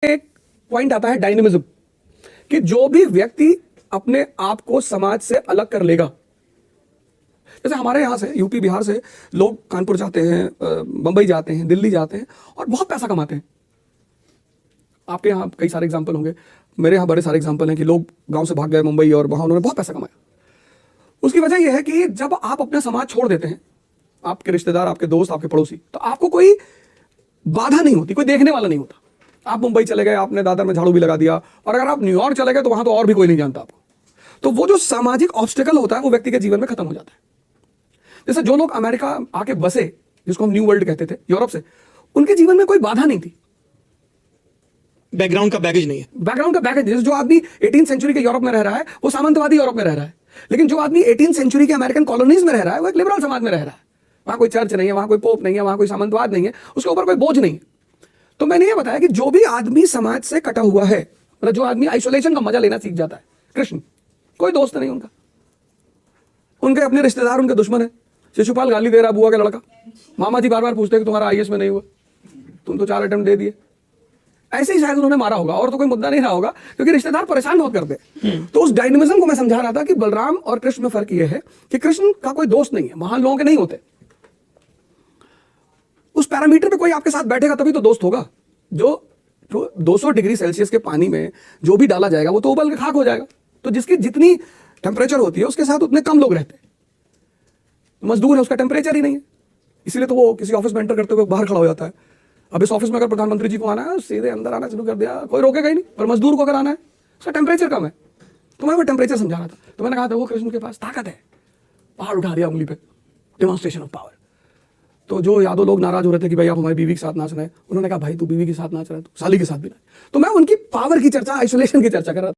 एक पॉइंट आता है डायनेमिज्म, कि जो भी व्यक्ति अपने आप को समाज से अलग कर लेगा, जैसे हमारे यहां से यूपी बिहार से लोग कानपुर जाते हैं, बंबई जाते हैं, दिल्ली जाते हैं और बहुत पैसा कमाते हैं। आपके यहाँ कई सारे एग्जाम्पल होंगे, मेरे यहाँ बड़े सारे एग्जाम्पल हैं कि लोग गांव से भाग गए मुंबई और वहां उन्होंने बहुत पैसा कमाया। उसकी वजह यह है कि जब आप अपना समाज छोड़ देते हैं, आपके रिश्तेदार, आपके दोस्त, आपके पड़ोसी, तो आपको कोई बाधा नहीं होती, कोई देखने वाला नहीं होता। आप मुंबई चले गए, आपने दादर में झाड़ू भी लगा दिया, और अगर आप न्यूयॉर्क चले गए तो वहां तो और भी कोई नहीं जानता आपको। तो वो जो सामाजिक ऑब्स्टिकल होता है वो व्यक्ति के जीवन में खत्म हो जाता है। जैसे जो लोग अमेरिका आके बसे, जिसको हम न्यू वर्ल्ड कहते थे, यूरोप से, उनके जीवन में कोई बाधा नहीं थी, बैकग्राउंड का बैगेज नहीं है। बैकग्राउंड का बैगेज। जैसे जो आदमी 18th सेंचुरी के यूरोप में रह रहा है वो सामंतवादी यूरोप में रह रहा है, लेकिन जो आदमी 18th सेंचुरी के अमेरिकन कॉलोनीज में रह रहा है वो एक लिबरल समाज में रह रहा है। वहां कोई चर्च नहीं है, वहां कोई पोप नहीं है, वहां कोई सामंतवाद नहीं है, उसके ऊपर कोई बोझ नहीं है। तो मैंने ये बताया कि जो भी आदमी समाज से कटा हुआ है, मतलब जो आदमी आइसोलेशन का मजा लेना सीख जाता है, कृष्ण कोई दोस्त नहीं उनका, उनके अपने रिश्तेदार उनके दुश्मन है। शिशुपाल गाली दे रहा बुआ का लड़का, मामा जी बार बार पूछते हैं कि तुम्हारा आईएएस में नहीं हुआ, तुम तो 4 अटेम्प्ट दे दिए। ऐसे ही शायद उन्होंने मारा होगा, और तो कोई मुद्दा नहीं रहा होगा, क्योंकि रिश्तेदार परेशान बहुत करते हैं। तो उस डायनेमिज्म को मैं समझा रहा था कि बलराम और कृष्ण में फर्क यह है कि कृष्ण का कोई दोस्त नहीं है, महान लोगों के नहीं होते। उस पैरामीटर पे कोई आपके साथ बैठेगा तभी तो दोस्त होगा। जो 200 डिग्री सेल्सियस के पानी में जो भी डाला जाएगा वो तो उबल के खाक हो जाएगा। तो जिसकी जितनी टेम्परेचर होती है उसके साथ उतने कम लोग रहते हैं। मजदूर है, उसका टेम्परेचर ही नहीं है, इसीलिए तो वो किसी ऑफिस में एंटर करते हुए बाहर खड़ा हो जाता है। अब इस ऑफिस में अगर प्रधानमंत्री जी को आना है, सीधे अंदर आना शुरू कर दिया, कोई रोकेगा ही नहीं। पर मजदूर को अगर आना है, उसका टेम्परेचर कम है। तो मैं वो टेम्परेचर समझा रहा था, तो मैंने कहा था वो कृष्ण के पास ताकत है, पहाड़ उठा दिया उंगली पे, डेमोन्स्ट्रेशन ऑफ पावर। तो जो यादव लोग नाराज हो रहे थे कि भाई आप हमारी बीवी के साथ नाच रहे हैं, उन्होंने कहा भाई तू बीवी के साथ नाच रहा है, तू साली के साथ भी नाच। तो मैं उनकी पावर की चर्चा, आइसोलेशन की चर्चा कर रहा था।